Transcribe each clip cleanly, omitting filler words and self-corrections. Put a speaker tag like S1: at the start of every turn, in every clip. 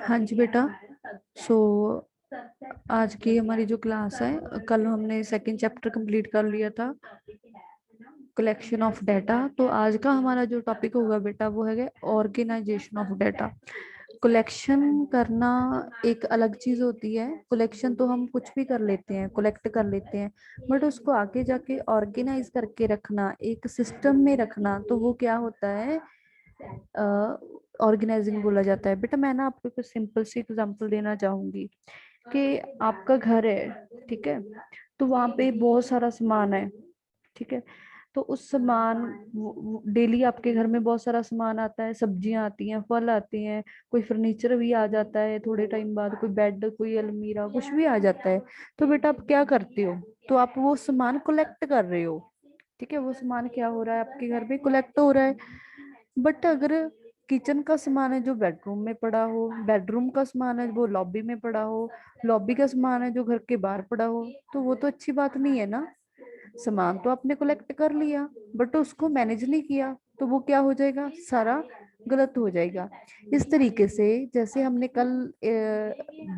S1: हाँ जी बेटा। सो आज की हमारी जो क्लास है, कल हमने सेकंड चैप्टर कंप्लीट कर लिया था, कलेक्शन ऑफ डाटा। तो आज का हमारा जो टॉपिक होगा बेटा वो है ऑर्गेनाइजेशन ऑफ डाटा। कलेक्शन करना एक अलग चीज होती है। कलेक्शन तो हम कुछ भी कर लेते हैं, कलेक्ट कर लेते हैं, बट उसको आगे जाके ऑर्गेनाइज करके रखना, एक सिस्टम में रखना, तो वो क्या होता है, ऑर्गेनाइजिंग बोला जाता है। बेटा मैं ना आपको एक सिंपल सी एग्जांपल देना चाहूंगी कि आपका घर है, ठीक है, तो वहां पे बहुत सारा सामान है, ठीक है। तो उस सामान, डेली आपके घर में बहुत सारा सामान आता है, सब्जियां आती हैं, फल आते हैं, कोई फर्नीचर भी आ जाता है थोड़े टाइम बाद, कोई बेड, कोई अलमीरा, कुछ भी आ जाता है। तो बेटा आप क्या करते हो, तो आप वो सामान कलेक्ट कर रहे हो, ठीक है। वो सामान क्या हो रहा है, आपके घर में कलेक्ट हो रहा है। बट अगर किचन का सामान है जो बेडरूम में पड़ा हो, बेडरूम का सामान है वो लॉबी में पड़ा हो, लॉबी का सामान है जो घर के बाहर पड़ा हो, तो वो तो अच्छी बात नहीं है ना। सामान तो आपने कलेक्ट कर लिया, बट उसको मैनेज नहीं किया, तो वो क्या हो जाएगा, सारा गलत हो जाएगा। इस तरीके से जैसे हमने कल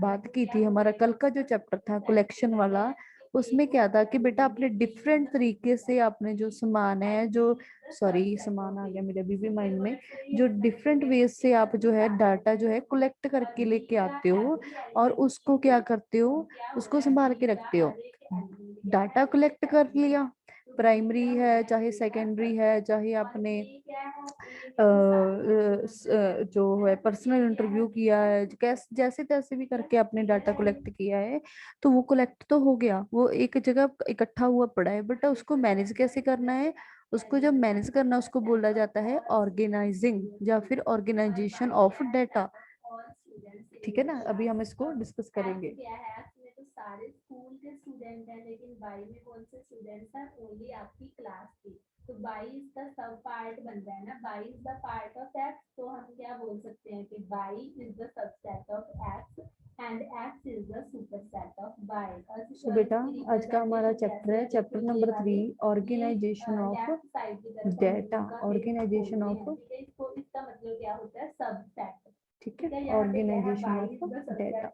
S1: बात की थी, हमारा कल का जो चैप्टर था कलेक्शन वाला, उसमें क्या था कि बेटा आपने डिफरेंट तरीके से आपने जो सामान है, जो सॉरी सामान आ गया मेरे अभी भी माइंड में, जो डिफरेंट वेज से आप जो है डाटा जो है कलेक्ट करके लेके आते हो, और उसको क्या करते हो, उसको संभाल के रखते हो। डाटा कलेक्ट कर लिया, प्राइमरी है चाहे सेकेंडरी है, चाहे आपने जो है पर्सनल इंटरव्यू किया है, कैसे जैसे तैसे भी करके आपने डाटा कलेक्ट किया है, तो वो कलेक्ट तो हो गया, वो एक जगह इकट्ठा हुआ पड़ा है, बट उसको मैनेज कैसे करना है, उसको जब मैनेज करना उसको बोला जाता है ऑर्गेनाइजिंग या फिर ऑर्गेनाइजेशन ऑफ डाटा। ठीक है ना, अभी हम इसको डिस्कस करेंगे। तो सारे स्कूल के स्टूडेंट हैं, लेकिन बाई में कौन से स्टूडेंट्स हैं, ओनली आपकी क्लास की। तो बाई इसका सब पार्ट बन रहा है ना, Y is the part of X, तो हम क्या बोल सकते हैं कि Y is the subset of X and X is the superset of Y. So बेटा आज का हमारा चैप्टर है chapter number 3, organisation of data. Organisation of, इसको इसका मतलब क्या होता है, सबसेट, ठीक है, organisation of data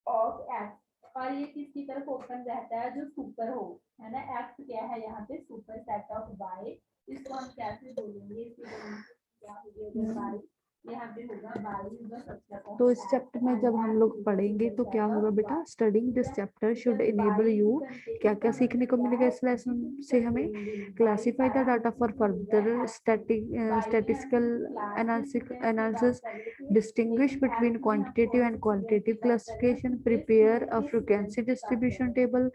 S1: of X. और ये किसकी तरफ ओपन रहता है, जो सुपर हो, है ना। एक्स क्या है यहाँ पे, सुपर सेट ऑफ वाई। इसको हम कैसे बोलेंगे, इसकी क्या होगी, वाई यहाँ पे होगा, Y is the subset of. तो इस चैप्टर में जब हम लोग पढ़ेंगे तो क्या होगा बेटा, studying this chapter should enable you, क्या क्या सीखने को मिलेगा इस लेसन से हमें, classify the data for further statistical analysis, distinguish between quantitative and qualitative classification, prepare a frequency distribution table,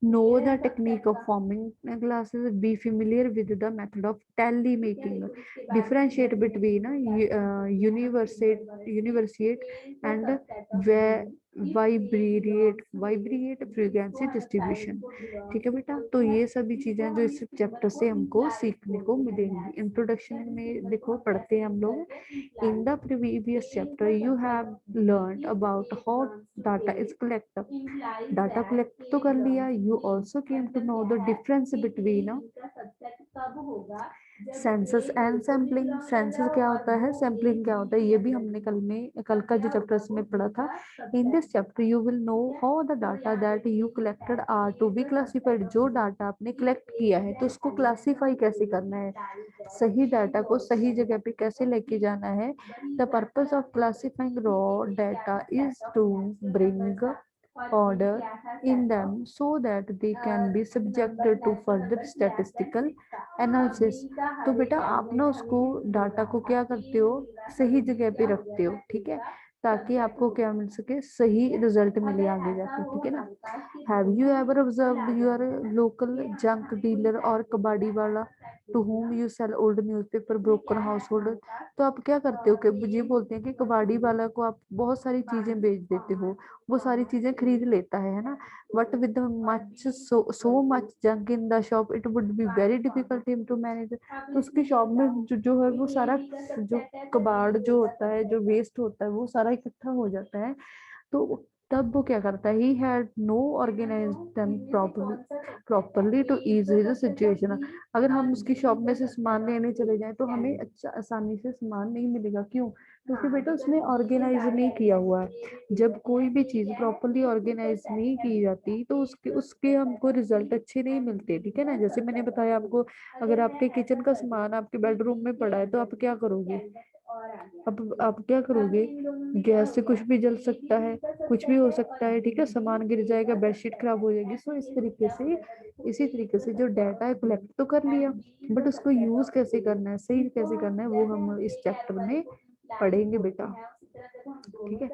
S1: know the technique of forming classes, be familiar with the method of tally making, differentiate between universate and bivariate frequency distribution. ठीक है बेटा, तो ये सभी चीजें जो इस chapter से हमको सीखने को मिलेंगी। इंट्रोडक्शन में देखो पढ़ते हैं हम लोग, in the previous chapter you have learned about how data is collected, data collect तो कर लिया, you also came to know the difference between census and sampling. Census क्या होता है, सैम्पलिंग क्या होता है, ये भी हमने कल का जो चैप्टर में पढ़ा था। In this chapter you will know how the data that you collected are to be classified. जो डाटा आपने कलेक्ट किया है तो उसको क्लासीफाई कैसे करना है, सही डाटा को सही जगह पे कैसे लेके जाना है। The purpose of classifying raw data is to bring order in them so that they can be subjected to further statistical analysis। तो बेटा आप ना उसको डाटा को क्या करते हो, सही जगह पे रखते हो, ठीक है, ताकि आपको क्या मिल सके, सही रिजल्ट मिले आगे जाके, ठीक है ना। Have you ever observed your local junk dealer और कबाड़ी वाला to whom you sell old newspaper broken household। तो आप क्या करते हो कि ये बोलते हैं कि कबाड़ी वाला को आप बहुत सारी चीजें बेच देते हो, वो सारी चीजें खरीद लेता है ना, but with much so much junk in the shop it would be very difficult him to manage. तो उसकी शॉप में जो है वो सारा जो कबाड़ जो होता है, जो वेस्ट होता है, वो सारा इकट्ठा हो जाता है। तो तब वो क्या करता है, he had no organised them properly to ease his situation. अगर हम उसकी शॉप में से सामान लेने चले जाएं तो हमें अच्छा आसानी से सामान नहीं मिलेगा। क्यों? क्योंकि बेटा उसने ऑर्गेनाइज नहीं किया हुआ है। जब कोई भी चीज प्रॉपरली ऑर्गेनाइज नहीं की जाती तो उसके उसके हमको रिजल्ट अच्छे नहीं मिलते, ठीक है ना। जैसे मैंने बताया आपको, अगर आपके किचन का सामान आपके बेडरूम में पड़ा है तो आप क्या करोगे? अब आप क्या करोगे? गैस से कुछ भी जल सकता है, कुछ भी हो सकता है, ठीक है, सामान गिर जाएगा, बेडशीट खराब हो जाएगी। सो इसी तरीके से जो डाटा है कलेक्ट तो कर लिया, बट उसको यूज कैसे करना है, सही कैसे करना है, वो हम इस चैप्टर में पढ़ेंगे बेटा, ठीक है।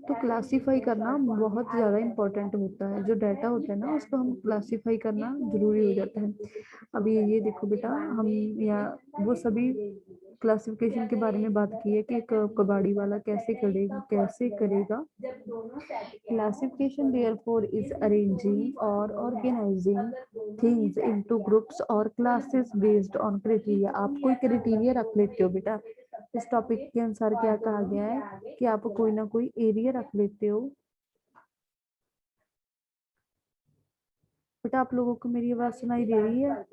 S1: तो क्लासीफाई करना बहुत ज़्यादा इम्पोर्टेंट होता है। जो डाटा होता है ना उसको हम क्लासीफाई करना जरूरी हो जाता है। अभी ये देखो बेटा, हम यहाँ वो सभी क्लासिफिकेशन के बारे में बात की है कि एक कबाड़ी वाला कैसे करेगा। क्लासिफिकेशन देयरफॉर इज अरेंजिंग और ऑर्गेनाइजिंग थिंग्स इनटू ग्रुप्स और क्लासेस बेस्ड ऑन क्राइटेरिया। आप कोई क्राइटेरिया रख लेते हो बेटा, इस टॉपिक के अनुसार क्या कहा गया है कि आप कोई ना कोई एरिया रख लेते हो। बेटा आप लोगों को मेरी आवाज सुनाई दे रही है?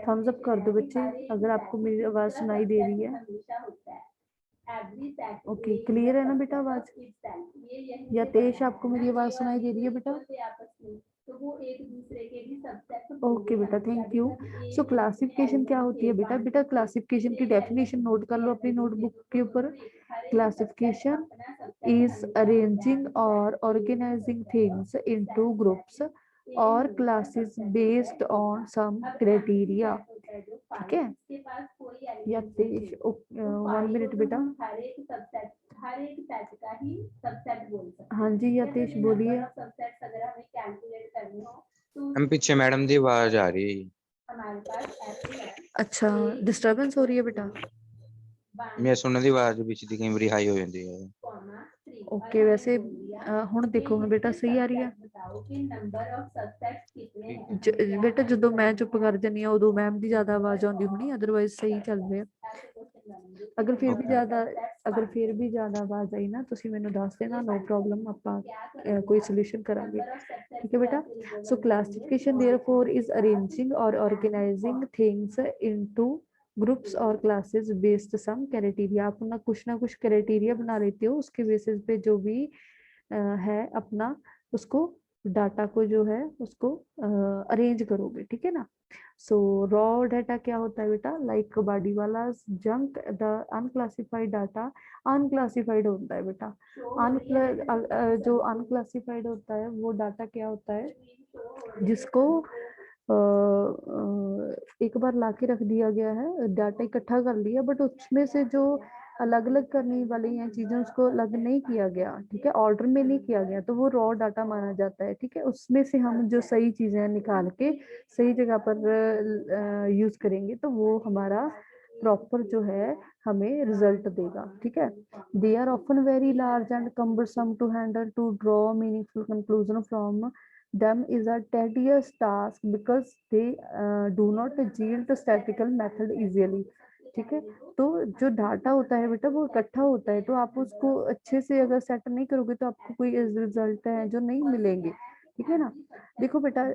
S1: थम्स अप कर दो बच्चे अगर आपको मेरी आवाज सुनाई दे रही है। ओके, क्लियर है ना बेटा आवाज? या तेज आपको मेरी आवाज सुनाई दे रही है बेटा? ओके बेटा, थैंक यू। सो क्लासिफिकेशन क्या होती है बेटा? बेटा क्लासिफिकेशन की डेफिनेशन नोट कर लो अपनी नोटबुक के ऊपर। Classification is arranging or organizing things into groups or classes based on some criteria, ठीक है। यतेश 1 मिनट बेटा। हाँ जी यतेश बोलिए।
S2: हम पीछे मैडम दी आवाज आ रही है।
S1: अच्छा, डिस्टरबेंस हो रही है बेटा?
S2: मैं सुनने ਦੀ आवाज ਵਿੱਚ ਦੀ ਕਈ ਵਾਰੀ ਹਾਈ ਹੋ ਜਾਂਦੀ ਹੈ।
S1: ओके, वैसे ਹੁਣ देखो ਹੁਣ बेटा सही आ रही है? बेटा ਜਦੋਂ मैं चुप कर जानी है उदो मैम की ज्यादा आवाज आती होनी, अदरवाइज सही चल रहा है। अगर फिर भी ज्यादा आवाज आई ना तुसी मैनू दस देना, नो प्रॉब्लम, ਆਪਾਂ कोई सोल्यूशन करांगे, ठीक है बेटा। सो क्लासिफिकेशन देयरफॉर इज अरेंजिंग और ऑर्गेनाइजिंग थिंग्स इनटू ग्रुप्स और क्लासेस बेस्ड सम क्राइटेरिया। आप अपना कुछ ना कुछ क्राइटेरिया बना लेते हो, उसके बेसिस पे जो भी है अपना उसको डाटा को जो है उसको अरेंज करोगे, ठीक है ना। सो रॉ डाटा क्या होता है बेटा? लाइक कबाड़ी वाला junk, the unclassified data unclassified होता है बेटा। जो अनक्लासिफाइड होता है वो डाटा क्या होता है? जिसको एक बार लाके रख दिया गया है, डाटा इकट्ठा कर लिया, बट उसमें से जो अलग अलग करने वाली हैं चीजें उसको अलग नहीं किया गया, ठीक है, ऑर्डर में नहीं किया गया, तो वो रॉ डाटा माना जाता है, ठीक है। उसमें से हम जो सही चीजें निकाल के सही जगह पर यूज करेंगे तो वो हमारा प्रॉपर जो है हमें रिजल्ट देगा, ठीक है। They are often very large and cumbersome to handle, to draw meaningful conclusion from them is a tedious task because they do not yield statistical method easily, ठीक है। तो जो डाटा होता है बेटा वो इकट्ठा होता है, तो आप उसको अच्छे से अगर सेट नहीं करोगे तो आपको कोई रिजल्ट है जो नहीं मिलेंगे, ठीक है ना। देखो बेटा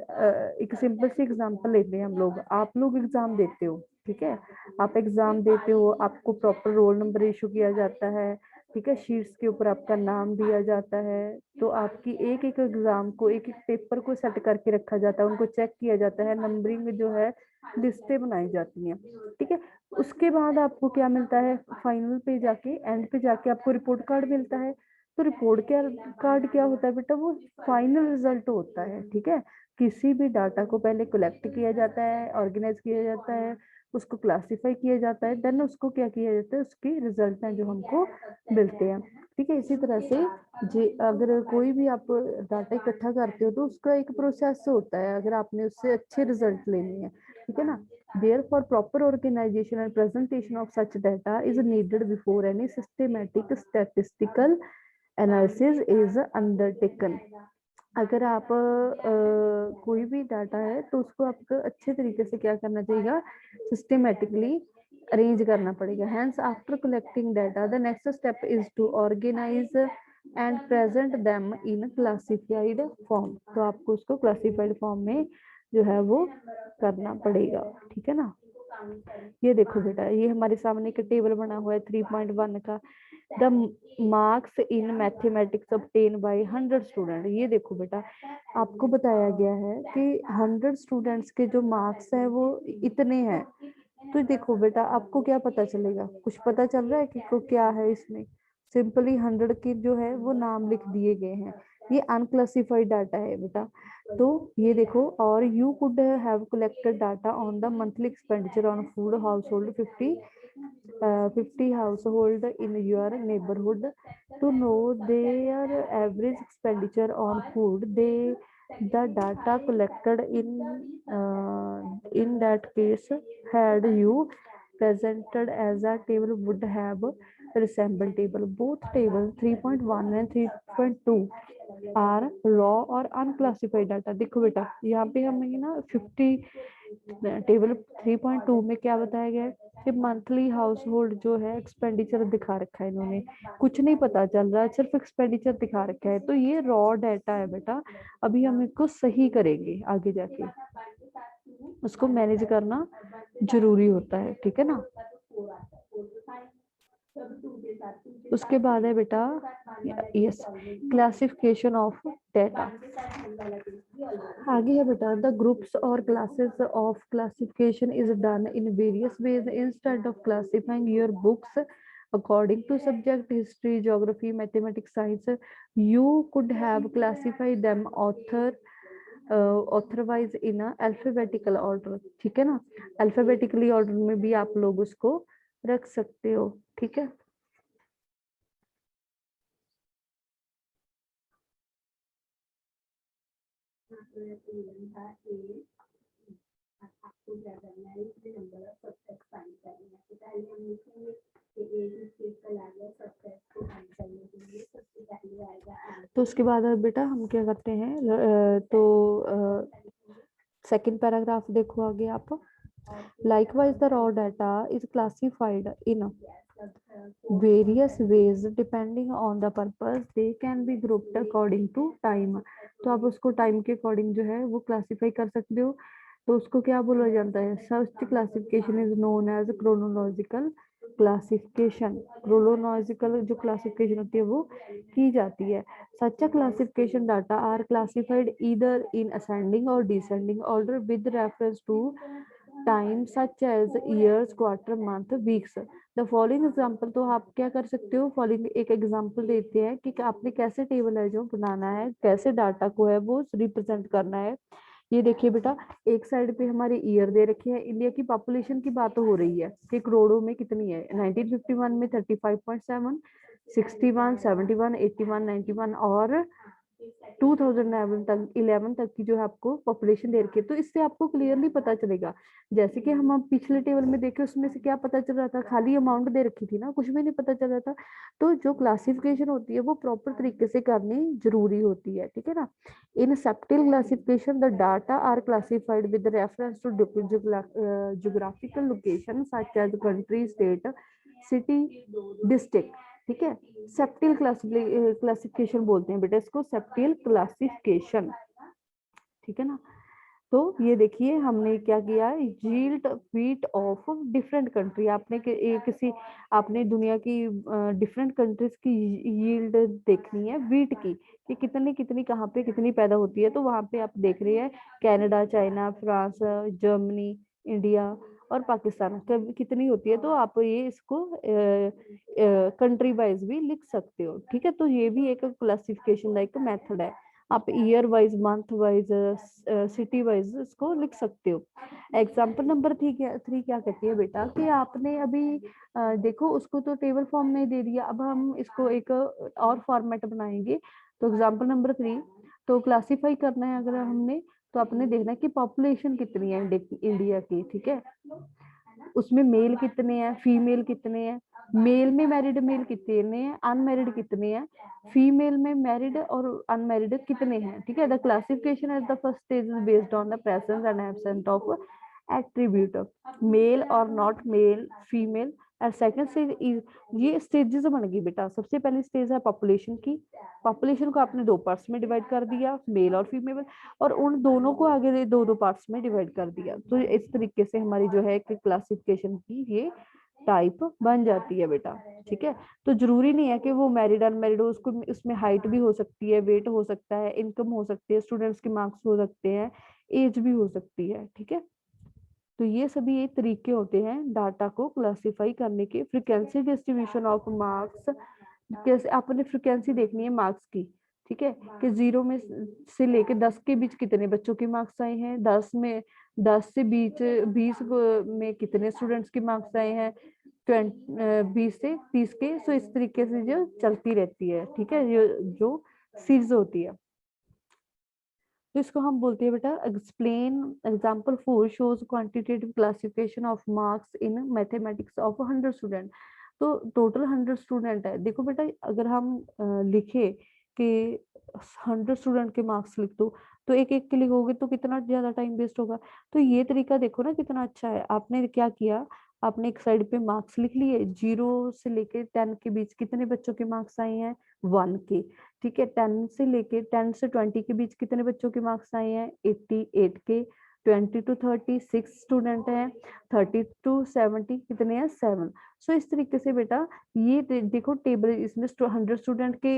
S1: एक सिंपल सी एग्जांपल लेते हैं हम लोग। आप लोग एग्जाम देते हो, ठीक है, आप एग्जाम देते हो, आपको प्रॉपर रोल नंबर इशू किया जाता है, ठीक है, शीट्स के ऊपर आपका नाम दिया जाता है, तो आपकी एक एक एग्जाम को एक एक पेपर को सेट करके रखा जाता है, उनको चेक किया जाता है, नंबरिंग जो है लिस्टें बनाई जाती हैं, ठीक है। उसके बाद आपको क्या मिलता है? फाइनल पे जाके एंड पे जाके आपको रिपोर्ट कार्ड मिलता है। तो रिपोर्ट कार्ड क्या होता है बेटा? वो फाइनल रिजल्ट होता है, ठीक है। किसी भी डाटा को पहले कलेक्ट किया जाता है, ऑर्गेनाइज किया जाता है, उसको क्लासिफाई किया जाता है, देन उसको क्या किया जाता है, उसके रिजल्ट हैं जो हमको मिलते हैं, ठीक है। इसी तरह से जे अगर कोई भी आप डाटा इकट्ठा करते हो तो उसका एक प्रोसेस होता है, अगर आपने उससे अच्छे रिजल्ट लेने हैं, ठीक है ना। Therefore, proper organization and presentation of such data is needed before any systematic statistical analysis is undertaken. अगर आप कोई भी डाटा है तो उसको आपको अच्छे तरीके से क्या करना चाहिए, सिस्टमेटिकली अरेंज करना पड़ेगा। Hence after collecting data the next step is to organise and present them in classified form. तो आपको उसको क्लासिफाइड फॉर्म में जो है वो करना पड़ेगा, ठीक है ना। ये देखो बेटा, ये हमारे सामने एक टेबल बना हुआ है 3.1 का। The marks in mathematics obtain bye 100 student. ये देखो बेटा, आपको बताया गया है कि 100 स्टूडेंट्स के जो मार्क्स है वो इतने हैं। तो देखो बेटा, आपको क्या पता चलेगा, कुछ पता चल रहा है कि को क्या है इसमें? सिंपली 100 के जो है वो नाम लिख दिए गए हैं। ये अनक्लासिफाइड डाटा है बेटा। तो ये देखो, और you could have collected data on the monthly expenditure on food house hold 50 household in your neighborhood to know their average expenditure on food. The data collected in that case had you presented as a table would have resembled table. Both table 3.1 and 3.2 are raw और unclassified data. देखो बेटा, यहाँ पे हमें ना 50 table 3.2 में क्या बताया गया है कि मंथली हाउस होल्ड जो है एक्सपेंडिचर दिखा रखा है इन्होंने, कुछ नहीं पता चल रहा है, सिर्फ एक्सपेंडिचर दिखा रखा है। तो ये रॉ डाटा है बेटा, अभी हम इसको सही करेंगे आगे जाके, उसको मैनेज करना जरूरी होता है, ठीक है ना। उसके बाद है बेटा, यस, क्लासिफिकेशन ऑफ डेटा। आगे है बेटा, द ग्रुप्स और classes of classification is done in various ways instead of classifying your books according to subject history, geography, mathematics, science. You could have classified them author wise in a alphabetical order, ठीक है ना। Alphabetically order में भी आप लोग उसको रख सकते हो, ठीक है। तो उसके बाद बेटा हम क्या करते हैं, तो सेकंड पैराग्राफ देखो आगे आप। Likewise, the raw data is classified in various ways depending on the purpose. They can be grouped according to time. तो आप उसको टाइम के अकॉर्डिंग जो है वो क्लासिफाई कर सकते हो। तो उसको क्या बोला जाता है, such classification is known as chronological classification. Chronological जो क्लासिफिकेशन होती है वो की जाती है। Such a classification data are classified either in ascending और descending order with reference to time such as years, quarter, month, weeks. The following example, तो आप क्या कर सकते हो, फॉलोइंग एक एग्जाम्पल देते हैं कि आपने कैसे टेबल है जो बनाना है, कैसे डाटा को है वो रिप्रेजेंट करना है। ये देखिए बेटा, एक साइड पे हमारे ईयर दे रखे हैं, इंडिया की पॉपुलेशन की बात हो रही है कि करोड़ों में कितनी है। 1951 में 35.7, 61, 71, 81, 91 और 2011 तक की जो है आपको पॉपुलेशन दे रखी है। तो इससे आपको क्लियरली पता चलेगा, जैसे कि हम अब पिछले टेबल में देखे उसमें से क्या पता चल रहा था, खाली अमाउंट दे रखी थी ना, कुछ भी नहीं पता चल रहा था। तो जो क्लासिफिकेशन होती है वो प्रॉपर तरीके से करनी जरूरी होती है, ठीक है ना। In spatial classification the data are classified with reference to geographical location such as country, state, city, district, ठीक है। सेप्टिल क्लासिफिकेशन बोलते हैं बेटा इसको, सेप्टिल क्लासिफिकेशन, ठीक है ना। तो ये देखिए हमने क्या किया है, yield wheat of different country. आपने किसी आपने दुनिया की डिफरेंट कंट्रीज की यील्ड देखनी है व्हीट की, कि कितनी कितनी कहाँ पे कितनी पैदा होती है। तो वहां पे आप देख रहे हैं Canada, China, France, Germany, India और पाकिस्तान कितनी होती है। तो आप ये इसको कंट्री वाइज भी लिख सकते हो, ठीक है। तो ये भी एक क्लासिफिकेशन का एक मेथड है। आप year wise, month wise, city wise इसको लिख सकते हो। एग्जाम्पल नंबर 3 क्या कहती है बेटा, कि आपने अभी देखो उसको तो टेबल फॉर्म में दे दिया, अब हम इसको एक और फॉर्मेट बनाएंगे। तो एग्जाम्पल नंबर 3, तो क्लासिफाई करना है अगर हमने, तो आपने देखना है कि पॉपुलेशन कितनी है इंडिया की, ठीक है। उसमें मेल कितने हैं, फीमेल कितने हैं, मेल में मैरिड मेल कितने हैं, अनमैरिड कितने हैं, फीमेल में मैरिड और अनमैरिड कितने हैं। ठीक है, the classification at the first stage is based on the presence and absent of attribute, male और not male, female. And second stage is, ये स्टेजेस बन गई बेटा। सबसे पहली स्टेज है पॉपुलेशन की, पॉपुलेशन को आपने दो पार्ट्स में डिवाइड कर दिया, मेल और फीमेल, और उन दोनों को आगे दो दो पार्ट्स में डिवाइड कर दिया। तो इस तरीके से हमारी जो है कि क्लासिफिकेशन की ये टाइप बन जाती है बेटा। ठीक है, तो जरूरी नहीं है कि वो मैरिड अनमैरिड हो, उसको उसमें हाइट भी हो सकती है, वेट हो सकता है, इनकम हो सकती है, स्टूडेंट्स के मार्क्स हो सकते हैं, एज भी हो सकती है। ठीक है, तो ये सभी एक तरीके होते हैं डाटा को क्लासिफाई करने के। फ्रीक्वेंसी डिस्ट्रीब्यूशन ऑफ मार्क्स, कैसे आपने फ्रीक्वेंसी देखनी है मार्क्स की। ठीक है, कि 0 में से लेके 10 के बीच कितने बच्चों के मार्क्स आए हैं, 10 से बीच 20 में कितने स्टूडेंट्स के मार्क्स आए हैं, 20 से 30 के। सो इस तरीके से जो चलती रहती है। ठीक है, जो सीरीज होती है, तो इसको हम बोलते हैं बेटा explain. Example 4 shows quantitative classification of marks in mathematics of 100 student. तो टोटल 100 स्टूडेंट है। देखो बेटा, अगर हम लिखे कि 100 स्टूडेंट के मार्क्स लिख दो, तो एक एक के लिखोगे तो कितना ज्यादा टाइम वेस्ट होगा। तो ये तरीका देखो ना कितना अच्छा है। आपने क्या किया, आपने एक साइड पे मार्क्स लिख लिए, 0 से लेके 10 के बीच कितने बच्चों के मार्क्स आए हैं, 1 के। ठीक है, 10 से 20 के बीच कितने बच्चों के मार्क्स आए हैं, 88 के। 20 to 30 6 स्टूडेंट हैं, 30 to 70 कितने हैं, 7। सो इस तरीके से बेटा ये देखो टेबल, इसमें 100 स्टूडेंट के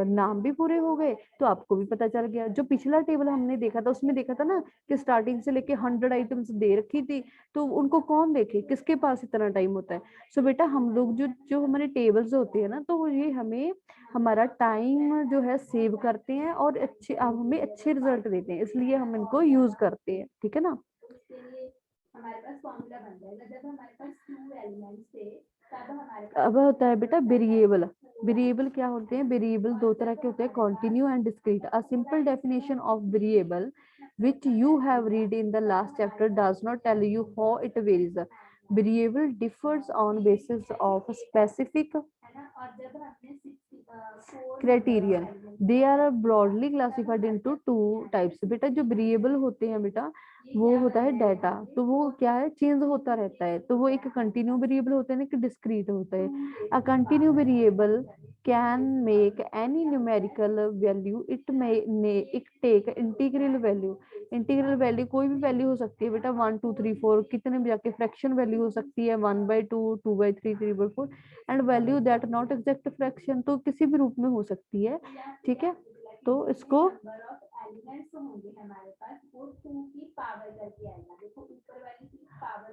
S1: नाम भी पूरे हो गए, तो आपको भी पता चल गया। जो पिछला टेबल हमने देखा था उसमें देखा था ना कि स्टार्टिंग से लेके 100 आइटम्स दे रखी थी, तो उनको कौन देखे, किसके पास इतना टाइम होता है। सो बेटा हम लोग जो जो हमारे टेबल्स होते हैं ना, तो ये हमें हमारा टाइम जो है सेव करते हैं और अच्छे हमें अच्छे रिजल्ट देते हैं, इसलिए हम इनको यूज करते हैं। ठीक है ना। हमारे पास फॉर्मूला बन जाएगा जब हमारे पास 2 एलिमेंट्स थे, तब हमारे पास अब होता है बेटा वेरिएबल। वेरिएबल क्या होते हैं, वेरिएबल दो तरह के होते हैं, continue and discrete. A simple definition of variable which you have read in the last chapter does not tell you how it varies. Variable differs on basis of specific criterion. They are broadly classified into 2 types. बेटा जो variable होते हैं बेटा, वो होता है data, तो वो क्या है, चेंज होता रहता है। तो वो एक कंटिन्यू वेरिएबल होता है ना, कि डिस्क्रीट होता है। A continue variable can make any numerical value, it take integral value. Integral value कोई भी वैल्यू हो सकती है बेटा, 1 2 3 4 कितने भी जाके फ्रैक्शन वैल्यू हो सकती है, 1/2 2/3 3/4 and value that not exact fraction, तो किसी भी रूप में हो सकती है। ठीक है, तो इसको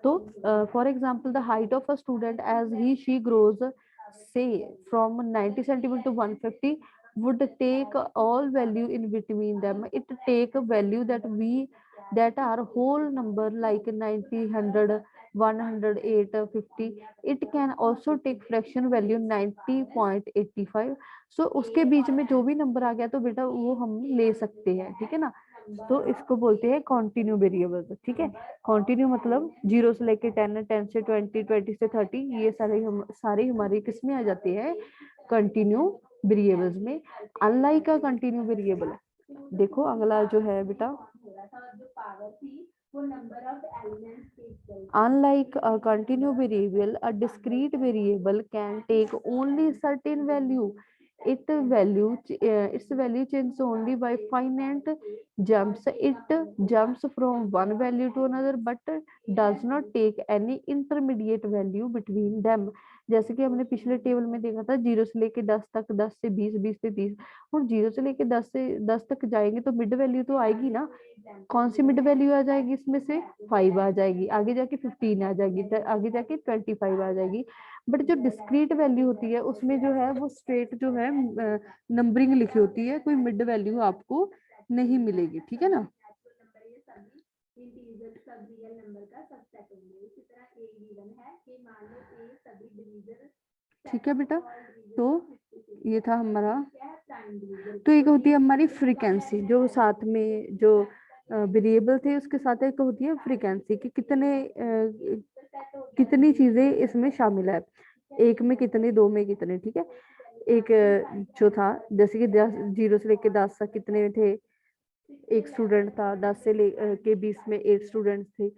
S1: तो for example the height of a student as he she grows say from 90 centimeter to 150 would take all value in between them. It take a value that are whole number like 90 100 108 50. It can also take fraction value 90.85. so उसके बीच में जो भी number आ गया तो बेटा वो हम ले सकते हैं। ठीक है ना, तो इसको बोलते हैं कॉन्टिन्यू वेरिएबल। ठीक है, कॉन्टिन्यू मतलब 0 से लेके 10 10 से 20 20 से 30, ये सारे हमारे किस में आ जाते हैं, कंटिन्यू वेरिएबल्स में। अनलाइक का कंटिन्यू वेरिएबल, देखो अगला जो है बेटा, unlike a continuous variable, a discrete variable can take only certain value. Its value changes only by finite jumps. It jumps from one value to another but does not take any intermediate value between them. जैसे कि हमने पिछले table में देखा था, 0 से लेके 10 तक, 10 से 20 20 से 30। और 0 से लेके 10 तक जाएंगे तो मिड वैल्यू तो आएगी ना, कौन सी मिड वैल्यू आ जाएगी, इसमें से 5 आ जाएगी, आगे जाके 15 आ जाएगी, आगे जाके 25 आ जाएगी। बट जो डिस्क्रीट वैल्यू होती है उसमें जो है वो स्ट्रेट जो है नंबरिंग लिखी होती है, कोई मिड वैल्यू आपको नहीं मिलेगी। ठीक है ना, ठीक है बेटा। तो ये था हमारा, तो एक होती है हमारी फ्रीक्वेंसी, जो साथ में जो वेरिएबल थे, उसके साथ एक होती है फ्रीक्वेंसी कि कितनी चीजें इसमें शामिल है, एक में कितने, दो में कितने, ठीक है। एक जो था जैसे कि 0 से लेके 10 तक कितने थे, एक स्टूडेंट था, 10 से के 20 में 8 स्टूडेंट्स थे।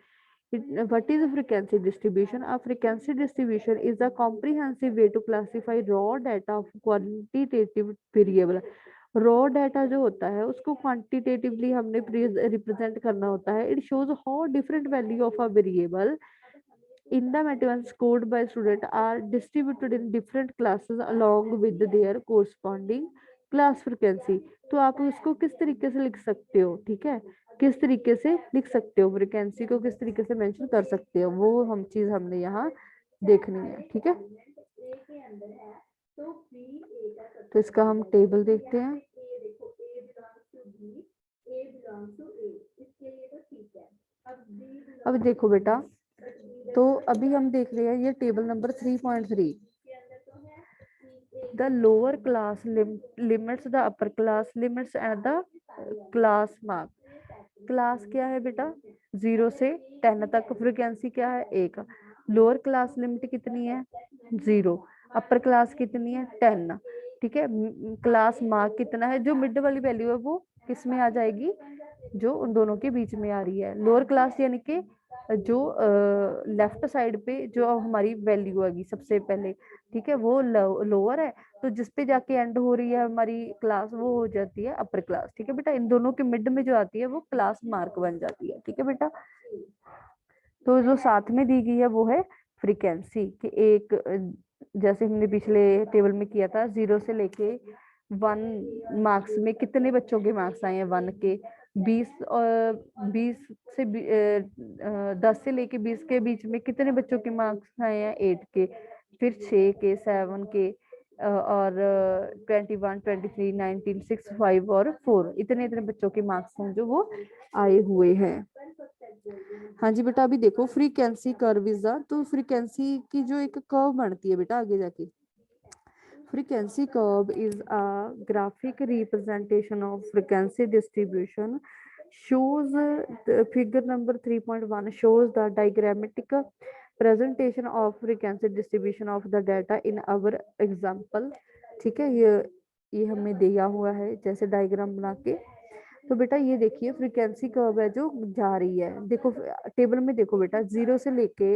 S1: What is a frequency distribution? A frequency distribution is a comprehensive way to classify raw data of quantitative variable. Raw data जो होता है उसको क्वांटिटेटिवली हमने रिप्रेजेंट करना होता है। It shows how different value of a variable in the mathematics scored by student are distributed in different classes along with their corresponding class frequency। तो आप उसको किस तरीके से लिख सकते हो, ठीक है, किस तरीके से लिख सकते हो, फ्रीक्वेंसी को किस तरीके से मेंशन कर सकते हो, वो हम चीज हमने यहाँ देखनी है, ठीक है। तो इसका हम टेबल देखते हैं। अब देखो बेटा, तो अभी हम देख रहे हैं ये table number 3.3। The lower class limits the upper class limits and the class mark. Class क्या है बेटा, 0 से 10 तक, फ्रीक्वेंसी क्या है 1। लोअर क्लास लिमिट कितनी है 0, अपर क्लास कितनी है 10, ठीक है। क्लास मार्क कितना है, जो मिड वाली वैल्यू है वो किस में आ जाएगी, जो उन दोनों के बीच में आ रही है। लोअर क्लास यानी कि जो लेफ्ट साइड पे जो हमारी वैल्यू आएगी सबसे पहले, ठीक है, वो लोअर है, तो जिस पे जाके एंड हो रही है हमारी क्लास वो हो जाती है अपर क्लास, ठीक है बेटा। इन दोनों के मिड में जो आती है वो क्लास मार्क बन जाती है, ठीक है बेटा। तो जो साथ में दी गई है वो है फ्रीक्वेंसी कि एक जैसे हमने पिछले टेबल में किया था 0 से लेके 1 मार्क्स में कितने बच्चों के मार्क्स आए हैं 1 के, 20 और 20 से 10 से लेके 20 के बीच में कितने बच्चों के मार्क्स आए हैं 8 के, फिर 6 के, 7 के, और 21, 23, 19, 6, 5 और 4, इतने इतने बच्चों के मार्क्स हैं जो वो आए हुए हैं। हाँ जी बेटा, अभी देखो फ्रीक्वेंसी कर्व इज द, तो फ्रीक्वेंसी की जो एक कर्व बनती है बेटा आगे जाके, frequency curve is a graphic representation of frequency distribution, shows the figure number 3.1 shows the diagrammatic presentation of frequency distribution of the data in our example, ठीक है। ये हमें दिया हुआ है जैसे डायग्राम बना के। तो बेटा ये देखिए फ्रीक्वेंसी कर्व है जो जा रही है, देखो टेबल में देखो बेटा 0 से लेके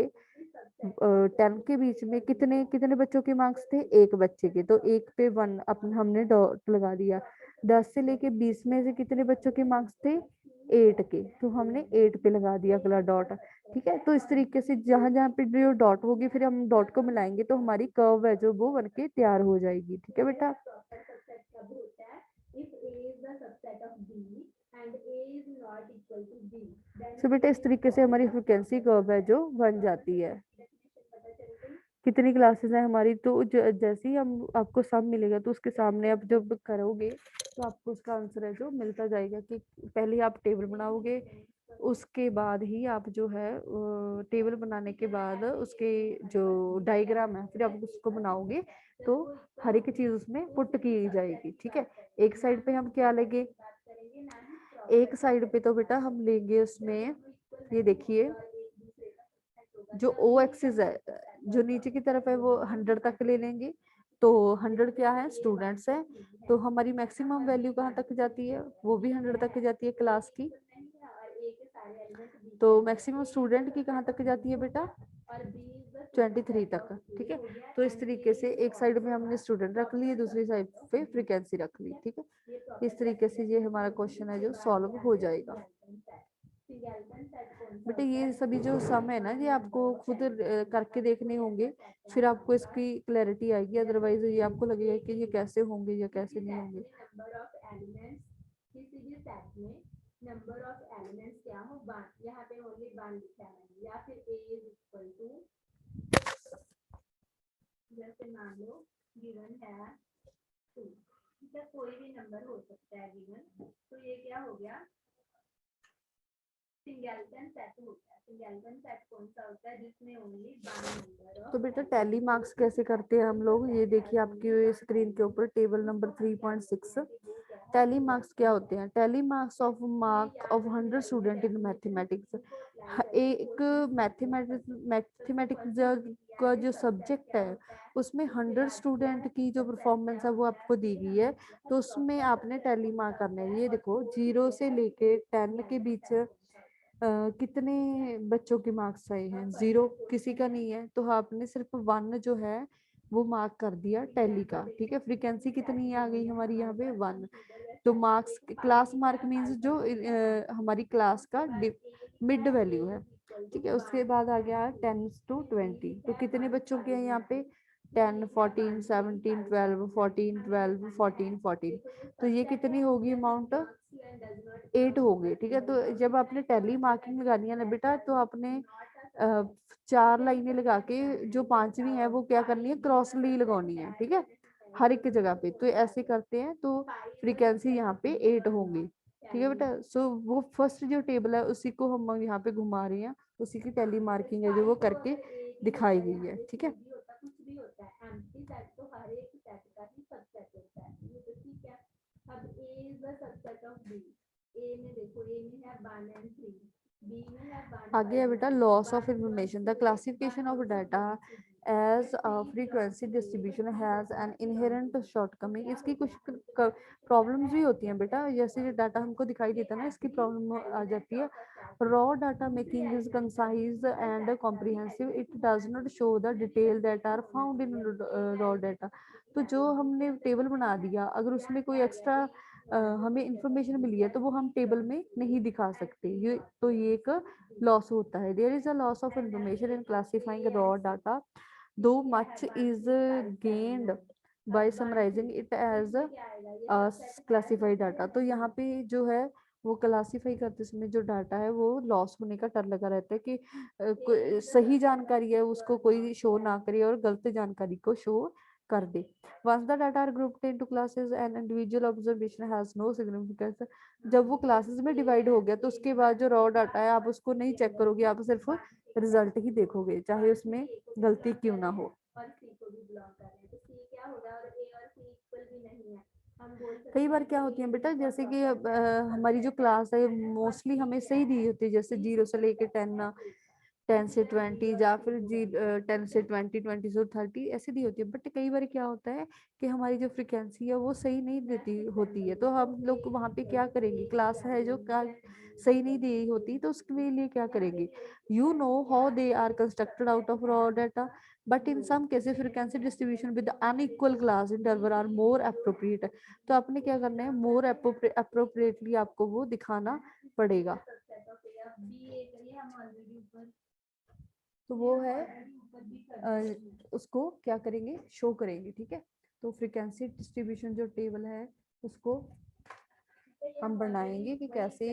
S1: 10 के बीच में कितने कितने बच्चों के मार्क्स थे, एक बच्चे के, तो एक पे 1 अपन हमने डॉट लगा दिया। 10 से लेके 20 में से कितने बच्चों के मार्क्स थे 8 के, तो हमने 8 पे लगा दिया अगला डॉट, ठीक है। तो इस तरीके से जहां जहां पे जो डॉट होगी फिर हम डॉट को मिलाएंगे तो हमारी कर्व है जो वो बन के तैयार हो जाएगी, ठीक है बेटा। तो बेटा इस तरीके से हमारी फ्रीक्वेंसी कर्व है जो बन जाती है। कितनी क्लासेस हैं हमारी, तो जैसे ही हम आपको सब मिलेगा तो उसके सामने आप जब करोगे तो आपको उसका आंसर है जो मिलता जाएगा कि पहले आप टेबल बनाओगे, उसके बाद ही आप जो है टेबल बनाने के बाद उसके जो डायग्राम है फिर आप उसको बनाओगे तो हर एक चीज उसमें पुट की जाएगी, ठीक है। एक साइड पे हम क्या लेंगे, एक साइड पे तो बेटा हम लेंगे उसमें, ये देखिए जो ओ एक्सिस है जो नीचे की तरफ है वो 100 तक ले लेंगे, तो 100 क्या है स्टूडेंट्स है, तो हमारी मैक्सिमम वैल्यू कहाँ तक जाती है, वो भी 100 तक जाती है क्लास की, तो मैक्सिमम स्टूडेंट की कहाँ तक जाती है बेटा 23 तक, ठीक है। तो इस तरीके से एक साइड में हमने स्टूडेंट रख लिए, दूसरी साइड पे फ्रीक्वेंसी रख ली, ठीक है। इस तरीके से ये हमारा क्वेश्चन है जो सॉल्व हो जाएगा। बेटा ये सभी जो सम है ना ये आपको खुद करके देखने होंगे, फिर आपको इसकी क्लैरिटी आएगी, अदरवाइज ये आपको लगेगा कि ये कैसे होंगे या कैसे नहीं होंगे। नंबर ऑफ एलिमेंट्स क्या हो, यहाँ पे ओनली 1 लिखा है, या फिर a इज इक्वल टू, जैसे मान लो गिवन है 2, ठीक है, कोई भी नंबर हो सकता है गिवन, तो ये क्या हो गया सिंगलटन सेट होता है। सिंगलटन सेट कौन सा होता है जिसमें ओनली 1 नंबर। तो बेटा टैली मार्क्स कैसे करते हैं हम लोग, ये देखिए आपकी स्क्रीन के ऊपर टेबल नंबर 3.6 टैली मार्क्स क्या होते हैं? Tally marks of mark of 100 student in mathematics. एक मैथमेटिक्स का जो सब्जेक्ट है उसमें 100 स्टूडेंट की जो परफॉर्मेंस है वो आपको दी गई है, तो उसमें आपने टैली मार्क करने हैं। ये देखो 0 से लेके 10 के बीच कितने बच्चों के मार्क्स आए हैं? 0, किसी का नहीं है, तो आपने सिर्फ 1 जो है वो मार्क कर दिया टैली का। ठीक है, फ्रीक्वेंसी कितनी आ गई हमारी यहाँ पे? 1। तो मार्क्स, क्लास मार्क मीन्स जो हमारी क्लास का मिड वैल्यू है। ठीक है, उसके बाद आ गया 10 to 20, तो कितने बच्चों के हैं यहाँ पे? 10, 14, 17, 12, 14, 12, 14, 14, तो ये कितनी होगी अमाउंट? 8 हो गए। ठीक है, तो जब आपने टैली मार्किंग लगानी है ना बेटा, तो आपने 4 लाइनें लगा के जो 5वीं है वो क्या करनी है? क्रॉसली लगानी है। ठीक है, हर एक जगह पे तो ऐसे करते हैं, तो फ्रीक्वेंसी यहाँ पे 8 होंगी। ठीक है बेटा, सो वो फर्स्ट जो टेबल है उसी को हम यहाँ पे घुमा रहे हैं, उसी की टैली मार्किंग है जो वो करके दिखाई गई है। ठीक है, आगे है बेटा loss of information. The classification of data as frequency distribution has an inherent shortcoming. इसकी कुछ प्रॉब्लम्स भी होती हैं बेटा, जैसे ये डाटा हमको दिखाई देता है ना, इसकी प्रॉब्लम आ जाती है। Raw data making is concise and comprehensive, it does not show the detail that are found in raw data. तो जो हमने टेबल बना दिया, अगर उसमें कोई एक्स्ट्रा हमें इंफॉर्मेशन मिली है तो वो हम टेबल में नहीं दिखा सकते। ये एक लॉस होता है। There is a loss of information in classifying raw data, though much is gained by summarising it as classified data. तो यहाँ पे जो है वो क्लासीफाई करते समय जो डाटा है वो लॉस होने का डर लगा रहता है कि सही जानकारी है उसको कोई शो ना करे और गलत जानकारी को शो कर दे। Once the data are grouped into classes and individual observation has no significance, जब वो क्लासेस में डिवाइड हो गया तो उसके बाद जो रॉ डाटा है आप उसको नहीं चेक करोगे, आप सिर्फ रिजल्ट ही देखोगे, चाहे उसमें गलती क्यों ना हो। कई बार क्या होती है बेटा, जैसे कि हमारी जो क्लास है मोस्टली हमें सही दी होती है, जैसे 0 से लेके 10, 10 से 20, या फिर 10 से 20, 20 से 30 ऐसे दी होती है। बट कई बार क्या होता है कि हमारी जो फ्रिक्वेंसी है वो सही नहीं देती होती है, तो हम लोग वहाँ पे क्या करेंगे? क्लास है जो सही नहीं दी होती तो उसके लिए क्या करेंगे? You know how they are constructed out of raw data, but in some cases frequency distribution with unequal class interval are more appropriate. तो आपने क्या करना है? मोर अप्रोप्रिएटली आपको वो दिखाना पड़ेगा। तो वो है उसको क्या करेंगे? शो करेंगे। ठीक है, तो फ्रीक्वेंसी डिस्ट्रीब्यूशन जो टेबल है उसको हम बनाएंगे कि कैसे।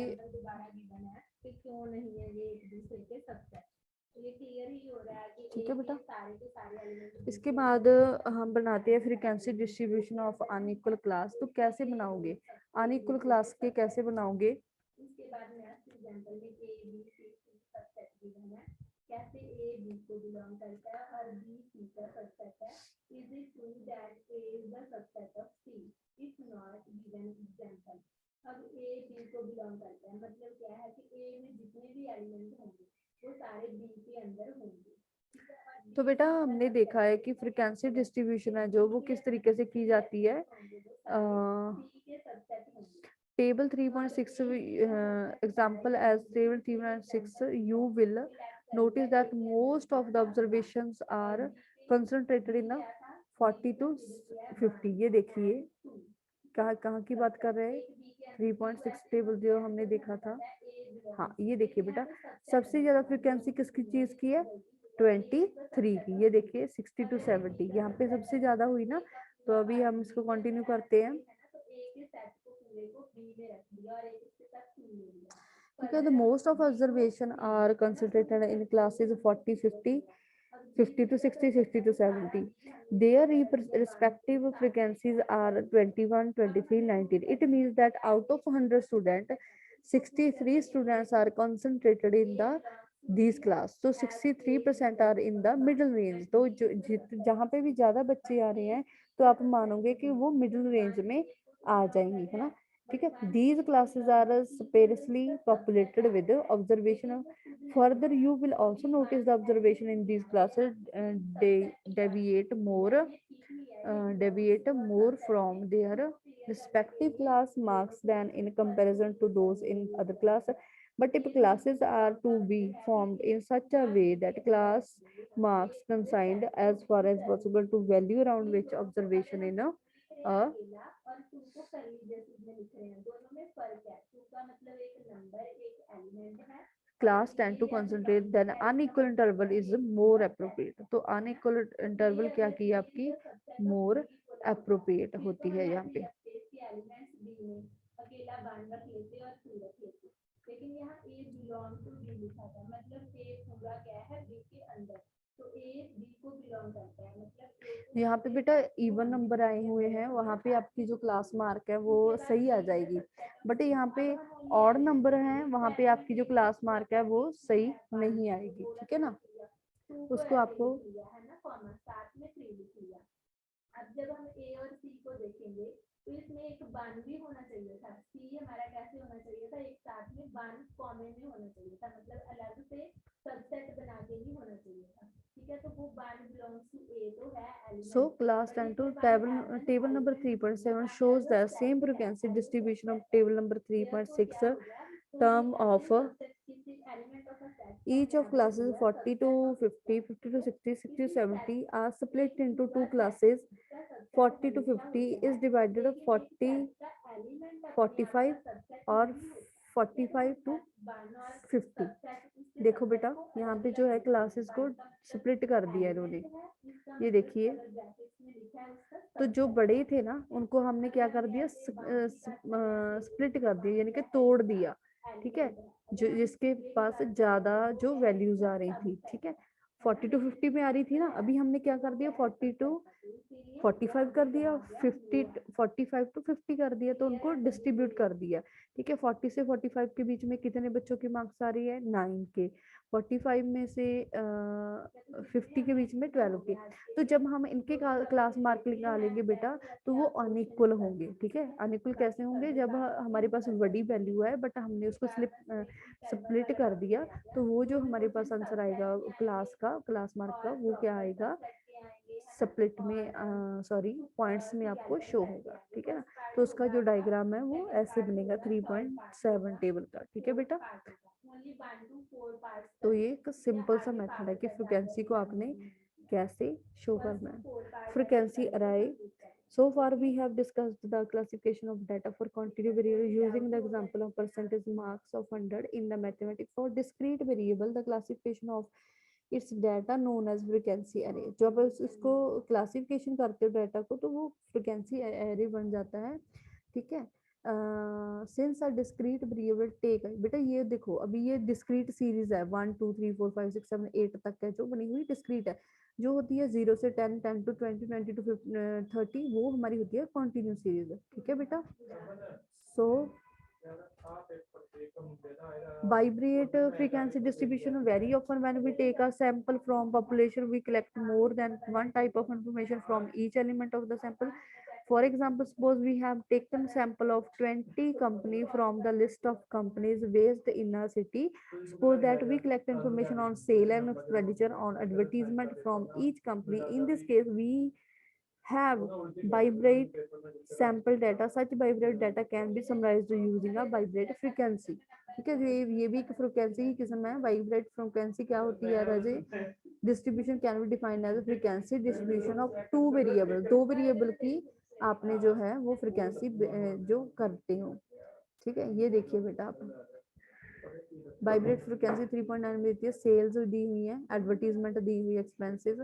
S1: ठीक है बेटा, इसके बाद हम बनाते हैं frequency distribution of unequal class. तो कैसे बनाओगे अनइक्वल क्लास के? कैसे बनाओगे? तो बेटा हमने देखा है कि फ्रीक्वेंसी डिस्ट्रीब्यूशन है जो वो किस तरीके से की जाती है। Table 3.6 example, as table 3.6 you will notice that most of the observations are concentrated in 40 to 50। ये देखिए कहाँ कहाँ की बात कर रहे हैं? 3.6 टेबल जो हमने देखा था। हाँ ये देखिए बेटा, सबसे ज्यादा फ्रीक्वेंसी किसकी चीज की है? 23 की। ये देखिए 60 to 70 यहाँ पे सबसे ज्यादा हुई ना। तो अभी हम इसको कंटिन्यू करते हैं। Because the most of observation are concentrated in classes 40, 50, 50 to 60, 60 to 70. Their respective frequencies are 21, 23, 19. It means that out of 100 students, 63 students are concentrated in the these class. So 63% are in the middle range. तो जहाँ पे भी ज्यादा बच्चे आ रहे हैं तो आप मानोगे कि वो मिडिल रेंज में आ जाएंगे, है ना। ठीक है। These classes are sparsely populated with observation. Further, you will also notice the observation in these classes they deviate more from their respective class marks than in comparison to those in other class. But if classes are to be formed in such a way that class marks consigned as far as possible to value around which observation in a class tend to concentrate, then unequal interval is more appropriate. तो unequal interval क्या की है आपकी, more appropriate होती है यहाँ पे। यहाँ पे बेटा इवन नंबर आए हुए हैं, वहां पे आपकी जो क्लास मार्क है वो सही आ जाएगी, बट यहाँ पे ऑड नंबर है, वहां पे आपकी जो क्लास मार्क है वो सही नहीं आएगी, ठीक है ना। उसको आपको so class 10 to table number 3.7 shows the same frequency distribution of table number 3.6 term of each of classes 40 to 50, 50 to 60, 60 to 70 are split into two classes. 40 to 50 is divided of 40, 45 और 45 to 50। देखो बेटा यहाँ पे जो है classes को split कर दिया इन्होंने, ये देखिए। तो जो बड़े थे ना उनको हमने क्या कर दिया, स्प्लिट कर दिया, यानी कि तोड़ दिया, ठीक है। जो जिसके पास ज्यादा जो वैल्यूज आ रही थी, ठीक है, 40 to 50 में आ रही थी ना, अभी हमने क्या कर दिया 40 to 45 कर दिया, 45 to 50 कर दिया, तो उनको डिस्ट्रीब्यूट कर दिया, ठीक है। 40 से 45 के बीच में कितने बच्चों की मार्क्स आ रही है, 9 के। 45 में से 50 के बीच में 12 के। तो जब हम इनके क्लास मार्क निकालेंगे बेटा तो वो अनइक्वल होंगे, ठीक है। अनइक्वल कैसे होंगे, जब हमारे पास बड़ी वैल्यू है बट हमने उसको स्प्लिट कर दिया, तो वो जो हमारे पास आंसर आएगा क्लास मार्क का, वो क्या आएगा, स्प्लिट में सॉरी पॉइंट्स में आपको शो होगा, ठीक है ना। तो उसका जो डायग्राम है वो ऐसे बनेगा 3.7 टेबल का, ठीक है बेटा। तो ये एक सिंपल सा मेथड है कि फ्रीक्वेंसी को आपने कैसे शो करना है। Frequency Arai, so far we have discussed the classification of data for quantitative variable using the example of percentage marks of 100 in the mathematics. For discrete variable the classification of its data known as frequency array। जब इसको classification करते हो data को तो वो frequency array बन जाता है, ठीक है। Since a discrete variable take, बेटा ये देखो अभी ये डिस्क्रीट सीरीज है, 1 2 3 4 5 6 7 8 तक है जो बनी हुई डिस्क्रीट है। जो होती है 0 से 10, 10 to 20, 20 to 30, वो हमारी होती है कॉन्टिन्यूस सीरीज, ठीक है बेटा। सो vibrate frequency distribution very often when we take a sample from population we collect more than one type of information from each element of the sample. For example, suppose we have taken sample of 20 company from the list of companies based in a city. Suppose that we collect information on sale and expenditure on advertisement from each company. In this case we have vibrate sample data. Such vibrate data can be summarized using a vibrate frequency, ठीक है। ये भी एक frequency की किस्म है। Vibrate frequency क्या होती है राजे, distribution can be defined as frequency distribution of two variable, दो वेरिएबल की आपने जो है वो फ्रीक्वेंसी जो करते हो, ठीक है। ये देखिए बेटा आप वाइब्रेट फ्रीक्वेंसी 3.9 में देती है, सेल्स दी हुई है, एडवर्टीजमेंट दी हुई, एक्सपेंसेस।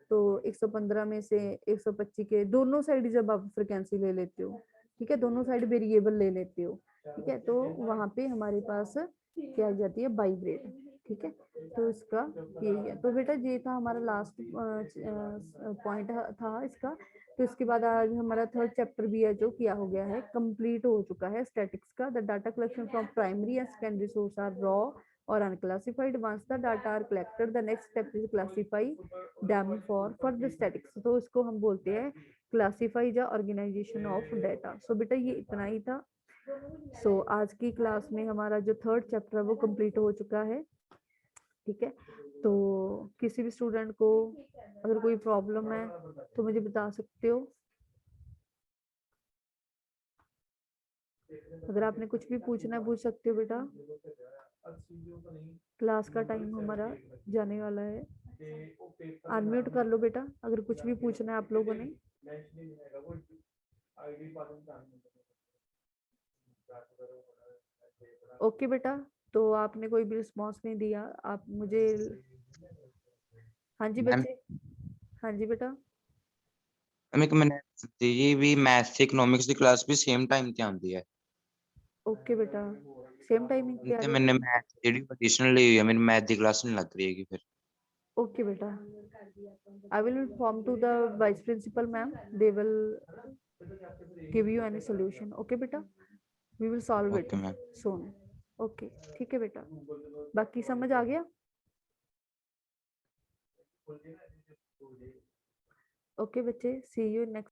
S1: तो 115 में से 125 के दोनों साइड जब आप फ्रीक्वेंसी ले लेते हो, ठीक है, दोनों साइड वेरिएबल ले लेते हो, ठीक है, तो वहां पे हमारे पास क्या आ जाती है वाइब्रेट, ठीक है। तो इसका यही है। तो बेटा ये था हमारा लास्ट पॉइंट था इसका। तो इसके बाद आज हमारा थर्ड चैप्टर भी है जो किया हो गया है, कंप्लीट हो चुका है स्टैटिक्स का। The data collection from primary and secondary source are raw or unclassified. Once the data are collected the next step is classify them for further statics. तो इसको हम बोलते हैं क्लासीफाई या ऑर्गेनाइजेशन ऑफ डाटा। सो बेटा ये इतना ही था। सो आज की क्लास में हमारा जो थर्ड चैप्टर है वो कंप्लीट हो चुका है। ठीक है, तो किसी भी स्टूडेंट को अगर कोई प्रॉब्लम है तो मुझे बता सकते हो। अगर आपने कुछ भी पूछना है पूछ सकते हो बेटा। क्लास का टाइम हमारा जाने वाला है। अनम्यूट कर लो बेटा अगर कुछ भी पूछना है आप लोगों ने। ओके बेटा, तो आपने कोई भी रिस्पॉन्स नहीं दिया, आप मुझे। हाँ जी
S2: मैम
S1: बच्चे। हाँ जी बेटा।
S2: मैम एक मैंने जी भी मैथ्स ਤੇ ਇਕਨੋਮਿਕਸ ਦੀ ਕਲਾਸ ਵੀ ਸੇਮ ਟਾਈਮ ਤੇ ਆਉਂਦੀ ਹੈ
S1: ओके बेटा, सेम टाइमिंग पे आ
S2: ਤੇ
S1: जाएगी।
S2: मैंने मैथ ਜਿਹੜੀ ਐਡੀਸ਼ਨਲ ਲਈ ਹੋਈ ਹੈ ਮੈਨੂੰ मैथ ਦੀ ਕਲਾਸ नहीं लग रही हैगी फिर
S1: ओके बेटा, I will inform to the vice principal ma'am, they will give you any solution. Okay बेटा, we will solve it
S2: okay ma'am
S1: soon. Okay, ठीक है बेटा, बाकी समझ आ गया। ओके बच्चे, सी यू नेक्स्ट।